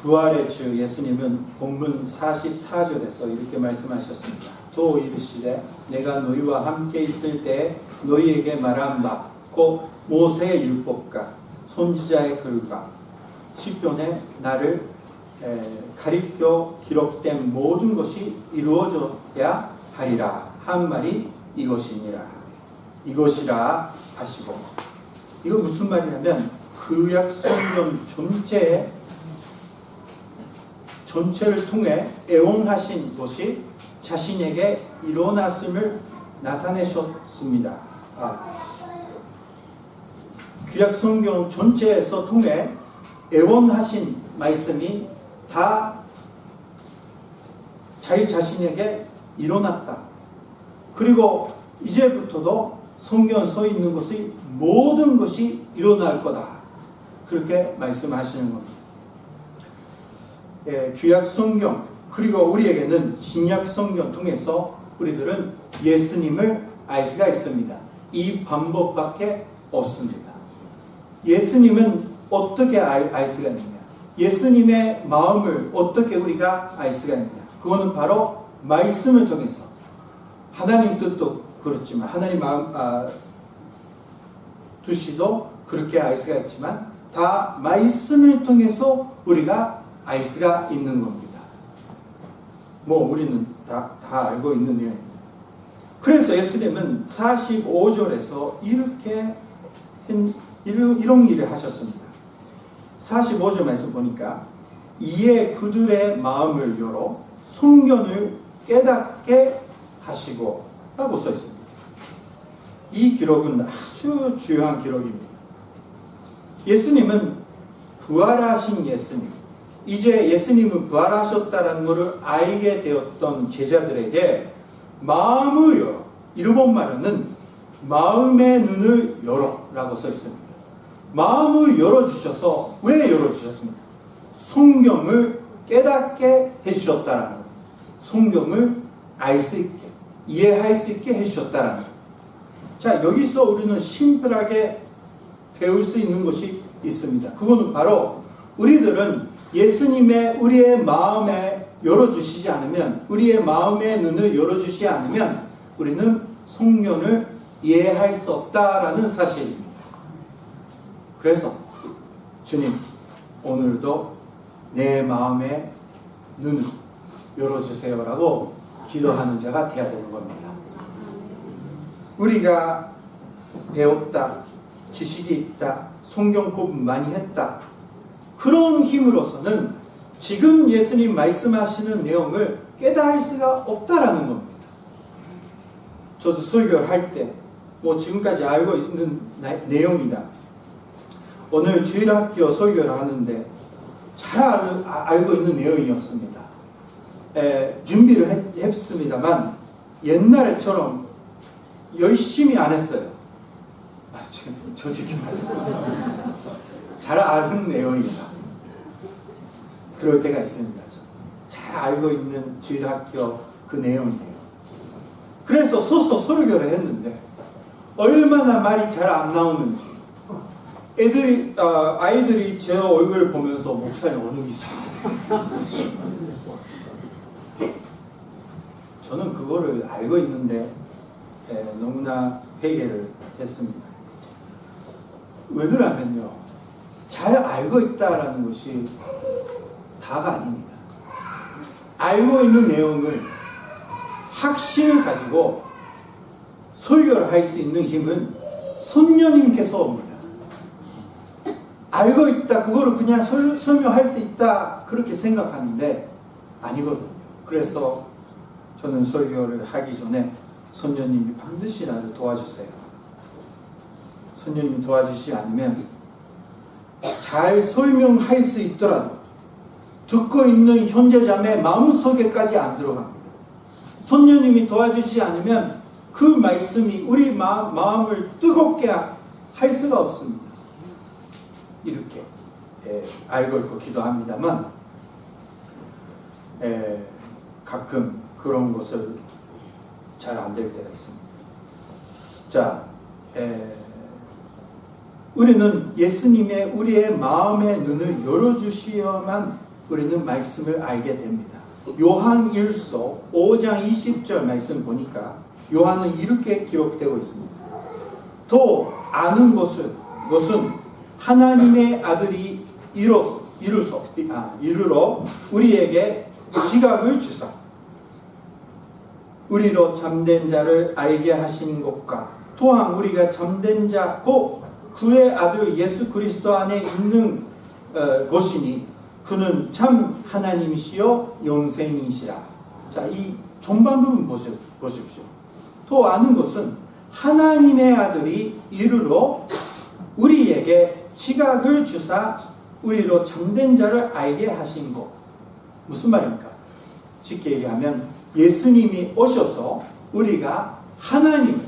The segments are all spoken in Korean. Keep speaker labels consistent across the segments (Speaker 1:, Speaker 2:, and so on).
Speaker 1: 부활의 주 예수님은 본문 44절에서 이렇게 말씀하셨습니다. 또 이르시되 내가 너희와 함께 있을 때 너희에게 말한 바 곧 모세의 율법과 선지자의 글과 시편에 나를 가리켜 기록된 모든 것이 이루어져야 하리라 한 말이 이것이니라. 이것이라 하시고, 이거 무슨 말이냐면 구약 성경 전체를 통해 애원하신 것이 자신에게 일어났음을 나타내셨습니다. 구약 성경 전체에서 통해 애원하신 말씀이 다 자기 자신에게 일어났다. 그리고 이제부터도 성경에 써 있는 것이 모든 것이 일어날 거다. 그렇게 말씀하시는 겁니다. 구약 성경 그리고 우리에게는 신약 성경 통해서 우리들은 예수님을 알 수가 있습니다. 이 방법밖에 없습니다. 예수님은 어떻게 알 수가 있느냐? 예수님의 마음을 어떻게 우리가 알 수가 있느냐? 그거는 바로 말씀을 통해서. 하나님 뜻도 그렇지만 하나님 마음 뜻도 그렇게 알 수가 있지만 다 말씀을 통해서 우리가 알 수가 있는 겁니다. 우리는 다 알고 있는 내용입니다. 그래서 예수님은 45절에서 이런 일을 하셨습니다. 45절 말씀 보니까 이에 그들의 마음을 열어 성경을 깨닫게 하시고 라고 써 있습니다. 이 기록은 아주 중요한 기록입니다. 예수님은 부활하신 예수님, 이제 예수님은 부활하셨다는 것을 알게 되었던 제자들에게 마음을 열어, 일본 말로는 마음의 눈을 열어 라고 써 있습니다. 마음을 열어주셔서, 왜 열어주셨습니까? 성경을 깨닫게 해주셨다는 것, 성경을 알 수 있게, 이해할 수 있게 해주셨다는 것. 자, 여기서 우리는 심플하게 배울 수 있는 것이 있습니다. 그거는 바로 우리들은 예수님의 우리의 마음에 열어주시지 않으면, 우리의 마음의 눈을 열어주시지 않으면 우리는 성경을 이해할 수 없다라는 사실입니다. 그래서 주님, 오늘도 내 마음의 눈을 열어주세요라고 기도하는 자가 되어야 되는 겁니다. 우리가 배웠다, 지식이 있다, 성경 공부 많이 했다, 그런 힘으로서는 지금 예수님 말씀하시는 내용을 깨달을 수가 없다라는 겁니다. 저도 설교를 할 때 지금까지 알고 있는 내용이다. 오늘 주일학교 설교를 하는데 잘 알고 있는 내용이었습니다. 준비를 했습니다만 옛날에처럼 열심히 안 했어요. 솔직히 말해서 잘 아는 내용이다. 그럴 때가 있습니다. 잘 알고 있는 주일학교 그 내용이에요. 그래서 서서 설교를 했는데 얼마나 말이 잘 안 나오는지 아이들이 제 얼굴을 보면서 목사님 어느 이상해. 저는 그거를 알고 있는데 너무나 회개를 했습니다. 왜 그러냐면요, 잘 알고 있다라는 것이 다가 아닙니다. 알고 있는 내용을 확신을 가지고 설교를 할 수 있는 힘은 선녀님께서 옵니다. 알고 있다, 그거를 그냥 설명할 수 있다, 그렇게 생각하는데 아니거든요. 그래서 저는 설교를 하기 전에 선녀님이 반드시 나를 도와주세요. 선녀님이 도와주시지 않으면 잘 설명할 수 있더라도 듣고 있는 형제자매 마음속에까지 안 들어갑니다. 선녀님이 도와주시지 않으면 그 말씀이 우리 마음을 뜨겁게 할 수가 없습니다. 이렇게 알고 있고 기도합니다만 가끔 그런 것을 잘 안 될 때가 있습니다. 자, 우리는 예수님의 우리의 마음의 눈을 열어주시어야만 우리는 말씀을 알게 됩니다. 요한 1서 5장 20절 말씀 보니까 요한은 이렇게 기록되고 있습니다. 또 아는 것은 하나님의 아들이 이르러 우리에게 지각을 주사 우리로 잠든 자를 알게 하신 것과 또한 우리가 잠든 자 곧 그의 아들 예수 그리스도 안에 있는 것이니 그는 참 하나님이시여 영생이시라. 자, 이 전반 부분 보십시오. 또 아는 것은 하나님의 아들이 이르러 우리에게 지각을 주사 우리로 잠든 자를 알게 하신 것. 무슨 말입니까? 쉽게 얘기하면 예수님이 오셔서 우리가 하나님,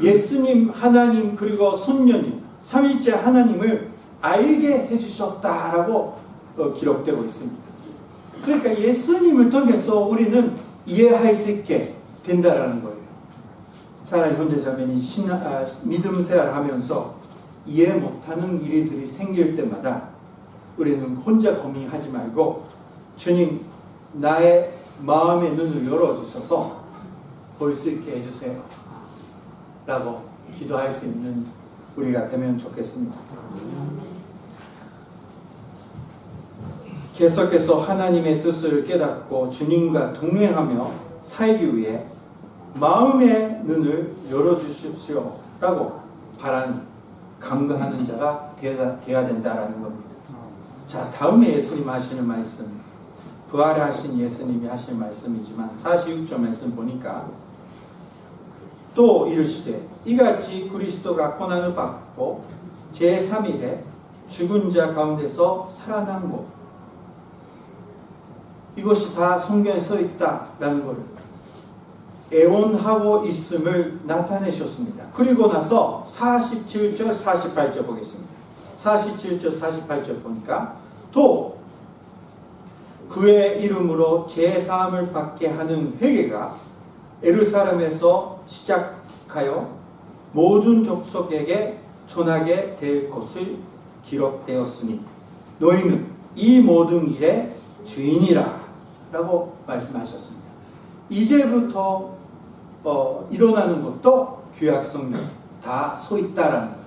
Speaker 1: 예수님, 하나님, 그리고 손녀님, 삼위일체 하나님을 알게 해주셨다라고 기록되고 있습니다. 그러니까 예수님을 통해서 우리는 이해할 수 있게 된다라는 거예요. 사랑하는 형제자매니 믿음 생활하면서 이해 못하는 일들이 생길 때마다 우리는 혼자 고민하지 말고 주님 나의 마음의 눈을 열어주셔서 볼 수 있게 해주세요 라고 기도할 수 있는 우리가 되면 좋겠습니다. 계속해서 하나님의 뜻을 깨닫고 주님과 동행하며 살기 위해 마음의 눈을 열어주십시오 라고 바라는 감사하는 자가 되어야 된다는 겁니다. 자, 다음에 예수님 하시는 말씀, 부활하신 예수님이 하신 말씀이지만 46절 말씀 보니까 또 이르시되 이같이 그리스도가 고난을 받고 제3일에 죽은 자 가운데서 살아난 것, 이것이 다 성경에 써 있다라는 것을 애원하고 있음을 나타내셨습니다. 그리고 나서 47절 48절 보겠습니다. 47절 48절 보니까 또 그의 이름으로 제사함을 받게 하는 회개가 예루살렘에서 시작하여 모든 족속에게 전하게 될 것을 기록되었으니 너희는 이 모든 일의 주인이라 라고 말씀하셨습니다. 이제부터 일어나는 것도 구약성경 다 써 있다라는 거예요.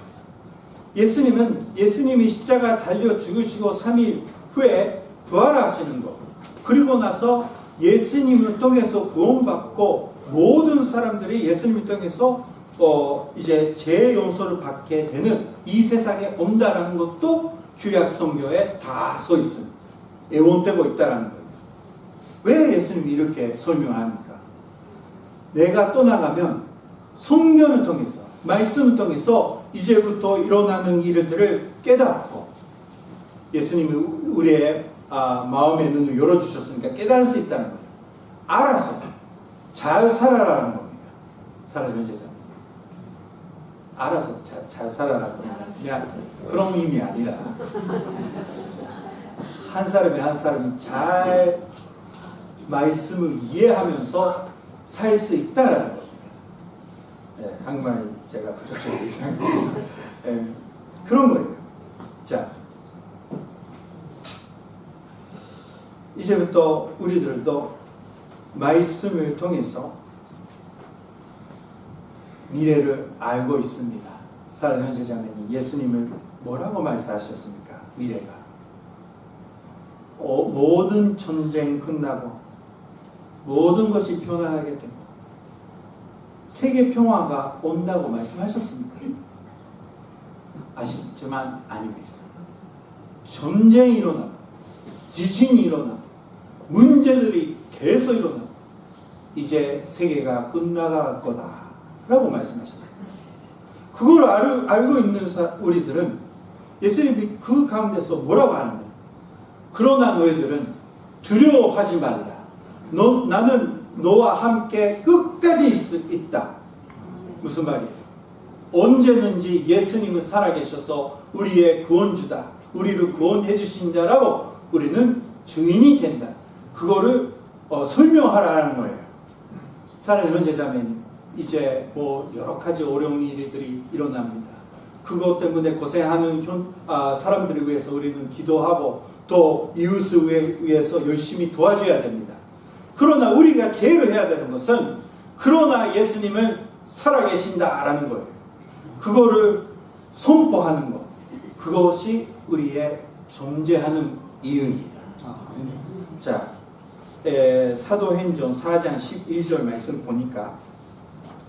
Speaker 1: 예수님이 십자가 달려 죽으시고 3일 후에 부활하시는 것, 그리고 나서 예수님을 통해서 구원받고 모든 사람들이 예수님을 통해서 이제 죄 용서를 받게 되는 이 세상에 온다라는 것도 구약성경에 다 써 있습니다. 애원되고 있다라는 거예요. 왜 예수님이 이렇게 설명합니까? 내가 떠나가면 성경을 통해서, 말씀을 통해서 이제부터 일어나는 일들을 깨닫고 예수님이 우리의 마음의 눈을 열어주셨으니까 깨달을 수 있다는 거예요. 알아서 잘 살아라는 겁니다. 사랑하는 제자님, 알아서 잘 살아라 그냥 그런 의미 아니라 한 사람이 잘 말씀을 이해하면서 살 수 있다라는 겁니다. 네, 한국말이 제가 부족해서 이상해요. 네, 그런 거예요. 자, 이제부터 우리들도 말씀을 통해서 미래를 알고 있습니다. 사랑하는 형제자매님, 예수님을 뭐라고 말씀하셨습니까? 미래가 모든 전쟁 끝나고 모든 것이 변화하게 되고 세계 평화가 온다고 말씀하셨습니까? 아쉽지만 아닙니다. 전쟁이 일어나고 지진이 일어나고 문제들이 계속 일어나고 이제 세계가 끝나갈 거다라고 말씀하셨어요. 그걸 알고 있는 우리들은 예수님이 그 가운데서 뭐라고 하는 거예요? 그러나 너희들은 두려워하지 말라. 나는 너와 함께 끝까지 있다. 무슨 말이에요? 언제든지 예수님은 살아계셔서 우리의 구원주다. 우리를 구원해 주신 자라고 우리는 증인이 된다. 그거를 설명하라는 거예요. 사랑하는 제자매님, 이제 여러 가지 어려운 일들이 일어납니다. 그것 때문에 고생하는 사람들을 위해서 우리는 기도하고 또 이웃을 위해서 열심히 도와줘야 됩니다. 그러나 우리가 제일 해야 되는 것은 그러나 예수님은 살아계신다라는 거예요. 그거를 선포하는 것. 그것이 우리의 존재하는 이유입니다. 자, 사도행전 4장 11절 말씀 보니까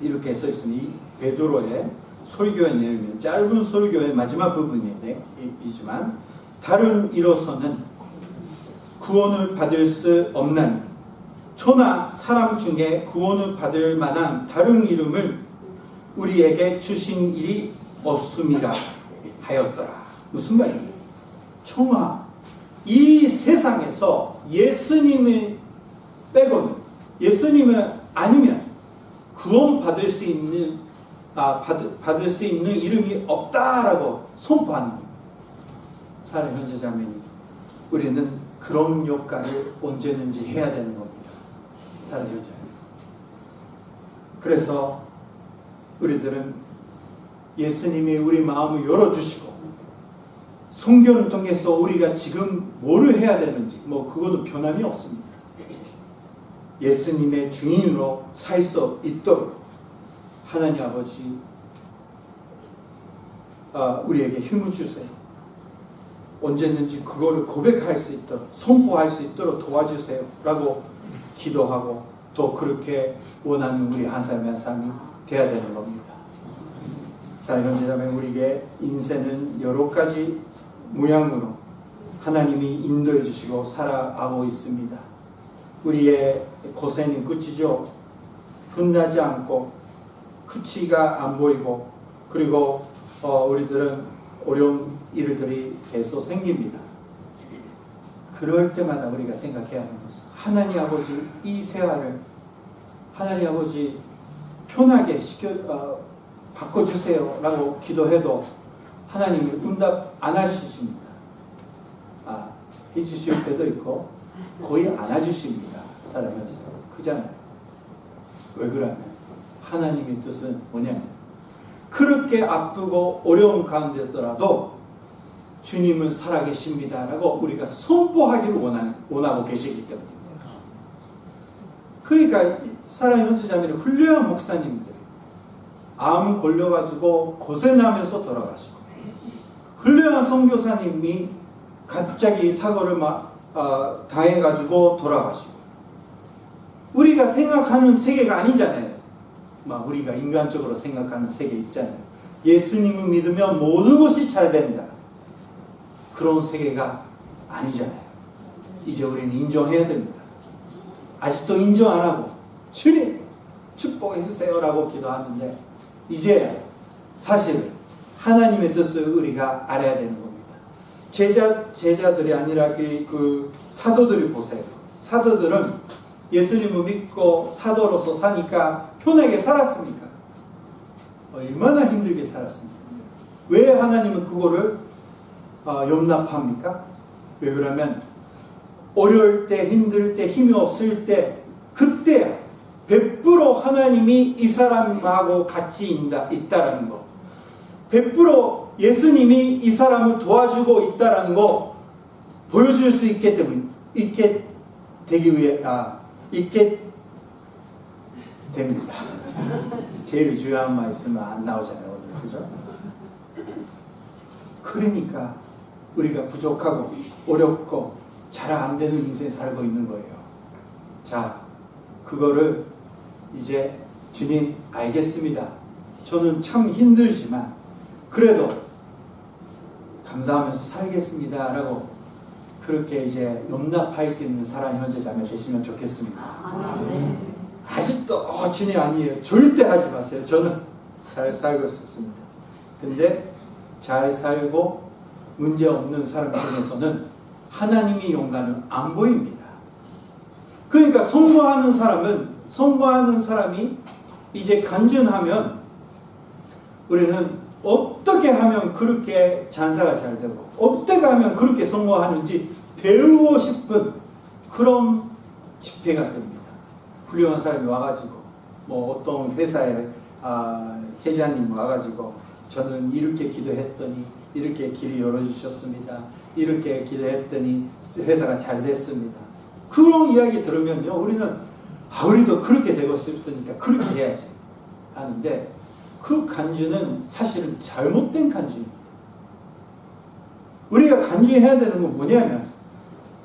Speaker 1: 이렇게 써 있으니 베드로의 설교의 내용은 짧은 설교의 마지막 부분이지만 다른 이로서는 구원을 받을 수 없나니 초나 사람 중에 구원을 받을 만한 다른 이름을 우리에게 주신 일이 없음이라 하였더라. 무슨 말이에요? 초나 이 세상에서 예수님을 빼고는 예수님을 아니면 구원 받을 수 있는 이름이 없다라고 선포하는 겁니다. 사랑하는 형제자매님, 우리는 그런 역할을 언제든지 해야 되는 겁니다. 사랑하는 형제자매님. 그래서 우리들은 예수님이 우리 마음을 열어주시고 성경을 통해서 우리가 지금 뭐를 해야 되는지 그것도 변함이 없습니다. 예수님의 주인으로 살 수 있도록 하나님 아버지 우리에게 힘을 주세요. 언제든지 그거를 고백할 수 있도록 선포할 수 있도록 도와주세요 라고 기도하고 또 그렇게 원하는 우리 한 사람이 한 사람이 되어야 되는 겁니다. 사랑하는 형제자매, 우리에게 인생은 여러 가지 모양으로 하나님이 인도해 주시고 살아가고 있습니다. 우리의 고생이 끝이죠. 끝나지 않고 끝이가 안 보이고 그리고 우리들은 어려운 일들이 계속 생깁니다. 그럴 때마다 우리가 생각해야 하는 것은 하나님 아버지 이 생활을 하나님 아버지 편하게 바꿔주세요 라고 기도해도 하나님이 응답 안 하십니다. 해주실 때도 있고 거의 안 해주십니다. 사랑하는 그잖아요. 왜 그러냐면 하나님의 뜻은 뭐냐면 그렇게 아프고 어려운 가운데더라도 주님은 살아계십니다 라고 우리가 선포하기를 원하고 계시기 때문입니다. 그러니까 사랑하는 형제자매는 훌륭한 목사님들이 암 걸려가지고 고생하면서 돌아가시고 훌륭한 선교사님이 갑자기 사고를 당해가지고 돌아가시고 우리가 생각하는 세계가 아니잖아요. 우리가 인간적으로 생각하는 세계 있잖아요. 예수님을 믿으면 모든 것이 잘 된다. 그런 세계가 아니잖아요. 이제 우리는 인정해야 됩니다. 아직도 인정 안 하고 주님 축복해 주세요 라고 기도하는데 이제 사실 하나님의 뜻을 우리가 알아야 되는 겁니다. 제자들이 아니라 그 사도들을 보세요. 사도들은 예수님을 믿고 사도로서 사니까 편하게 살았습니까? 얼마나 힘들게 살았습니까? 왜 하나님은 그거를 용납합니까? 왜 그러면 어려울 때, 힘들 때, 힘이 없을 때 그때 100% 하나님이 이 사람하고 같이 있다라는 거, 100% 예수님이 이 사람을 도와주고 있다라는 거 보여줄 수 있기 때문에 있게 됩니다. 제일 중요한 말씀은 안 나오잖아요, 오늘. 그죠? 그러니까 우리가 부족하고 어렵고 잘 안 되는 인생 살고 있는 거예요. 자, 그거를 이제 주님 알겠습니다. 저는 참 힘들지만 그래도 감사하면서 살겠습니다 라고 그렇게 이제 용납할 수 있는 사랑 형제자매 되시면 좋겠습니다. 아직도 주님 아니에요. 절대 하지 마세요. 저는 잘 살고 있었습니다. 근데 잘 살고 문제 없는 사람 중에서는 하나님의 영광은 안 보입니다. 그러니까 선거하는 사람이 이제 간증하면 우리는 어떻게 하면 그렇게 장사가 잘 되고 어떻게 하면 그렇게 선거하는지 배우고 싶은 그런 집회가 됩니다. 훌륭한 사람이 와가지고 어떤 회사에 회장님 와가지고 저는 이렇게 기도했더니 이렇게 길이 열어주셨습니다. 이렇게 기도했더니 회사가 잘 됐습니다. 그런 이야기 들으면요, 우리는 우리도 그렇게 되고 싶으니까 그렇게 해야지 하는데, 그 간주는 사실은 잘못된 간주입니다. 우리가 간주해야 되는 건 뭐냐면,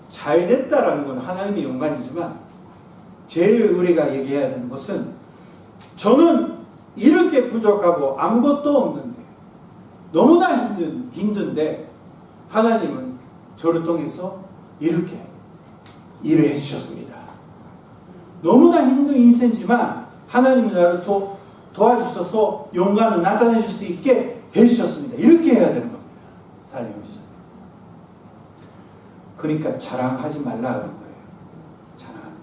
Speaker 1: 잘 됐다라는 건 하나님의 영광이지만 제일 우리가 얘기해야 되는 것은, 저는 이렇게 부족하고 아무것도 없는데, 너무나 힘든데 하나님은 저를 통해서 이렇게 일을 해주셨습니다. 너무나 힘든 인생이지만 하나님은 나를 도와주셔서 영광을 나타내실 수 있게 해주셨습니다. 이렇게 해야 되는 겁니다. 사랑해요. 그러니까 자랑하지 말라 그런 거예요. 자랑하는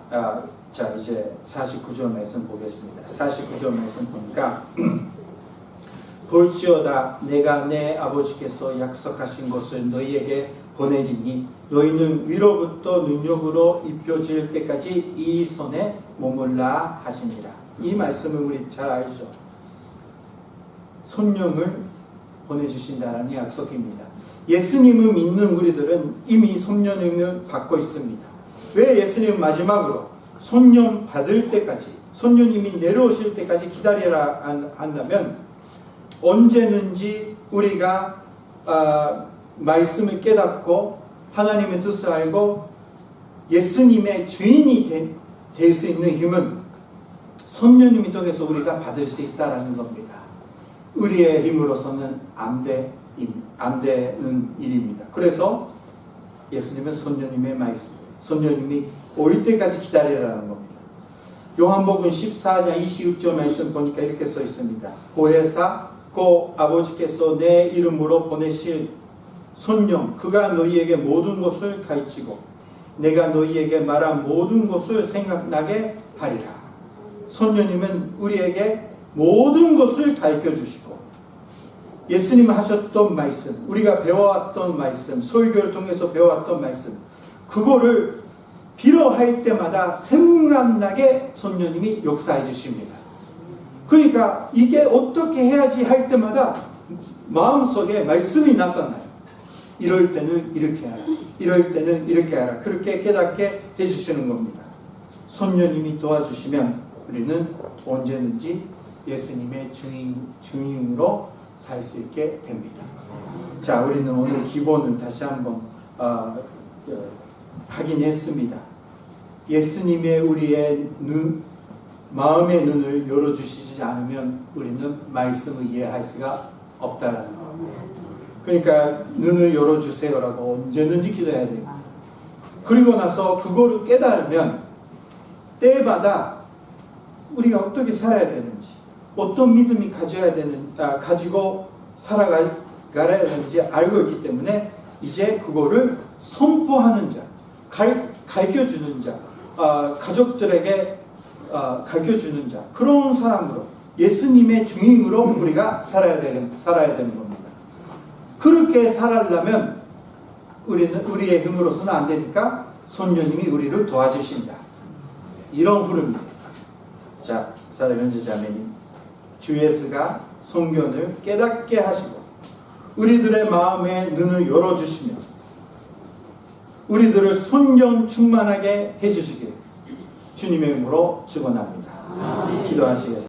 Speaker 1: 거예요. 자, 이제 49절 말씀 보겠습니다. 49절 말씀 보니까 볼지어다 내가 내 아버지께서 약속하신 것을 너희에게 보내리니 너희는 위로부터 능력으로 입혀질 때까지 이 손에 머물라 하시니라. 이 말씀을 우리 잘 알죠. 손령을 보내주신다는 약속입니다. 예수님을 믿는 우리들은 이미 손령을 받고 있습니다. 왜 예수님은 마지막으로 손령 받을 때까지, 손령님이 내려오실 때까지 기다리라 한다면, 언제든지 우리가 말씀을 깨닫고 하나님의 뜻을 알고 예수님의 주인이 될 수 있는 힘은 손령님이 통해서 우리가 받을 수 있다는 겁니다. 우리의 힘으로서는 안 되는 일입니다. 그래서 예수님은 손령님의 말씀, 손령님이 올 때까지 기다리라는 겁니다. 요한복음 14장 26절 말씀 보니까 이렇게 써 있습니다. 보혜사 곧 아버지께서 내 이름으로 보내실 손령, 그가 너희에게 모든 것을 가르치고 내가 너희에게 말한 모든 것을 생각나게 하리라. 손령님은 우리에게 모든 것을 가르쳐 주시고, 예수님 하셨던 말씀, 우리가 배워왔던 말씀, 설교를 통해서 배워왔던 말씀, 그거를 필요할 때마다 생각나게 손령님이 역사해 주십니다. 그러니까 이게 어떻게 해야지 할 때마다 마음속에 말씀이 나타나요. 이럴 때는 이렇게 하라, 이럴 때는 이렇게 하라, 그렇게 깨닫게 해주시는 겁니다. 손령님이 도와주시면 우리는 언제든지 예수님의 증인으로 살 수 있게 됩니다. 자, 우리는 오늘 기본을 다시 한번 확인했습니다. 예수님의 우리의 마음의 눈을 열어주시지 않으면 우리는 말씀을 이해할 수가 없다라는 거예요. 그러니까 눈을 열어주세요라고 언제든지 기도해야 돼요. 그리고 나서 그거를 깨달으면 때마다 우리가 어떻게 살아야 되는지, 어떤 믿음이 가지고 살아가야 되는지 알고 있기 때문에 이제 그거를 선포하는 자, 가르쳐주는 자, 가족들에게 가르쳐주는 자, 그런 사람으로, 예수님의 증인으로 우리가 살아야 되는 겁니다. 그렇게 살아려면 우리의 힘으로서는 안 되니까 손녀님이 우리를 도와주신다. 이런 흐름이에요. 자, 사랑하는 형제 자매님, 주 예수가 성경을 깨닫게 하시고 우리들의 마음의 눈을 열어주시며 우리들을 손령 충만하게 해주시길 주님의 이름으로 축원합니다. 기도하시겠습니다.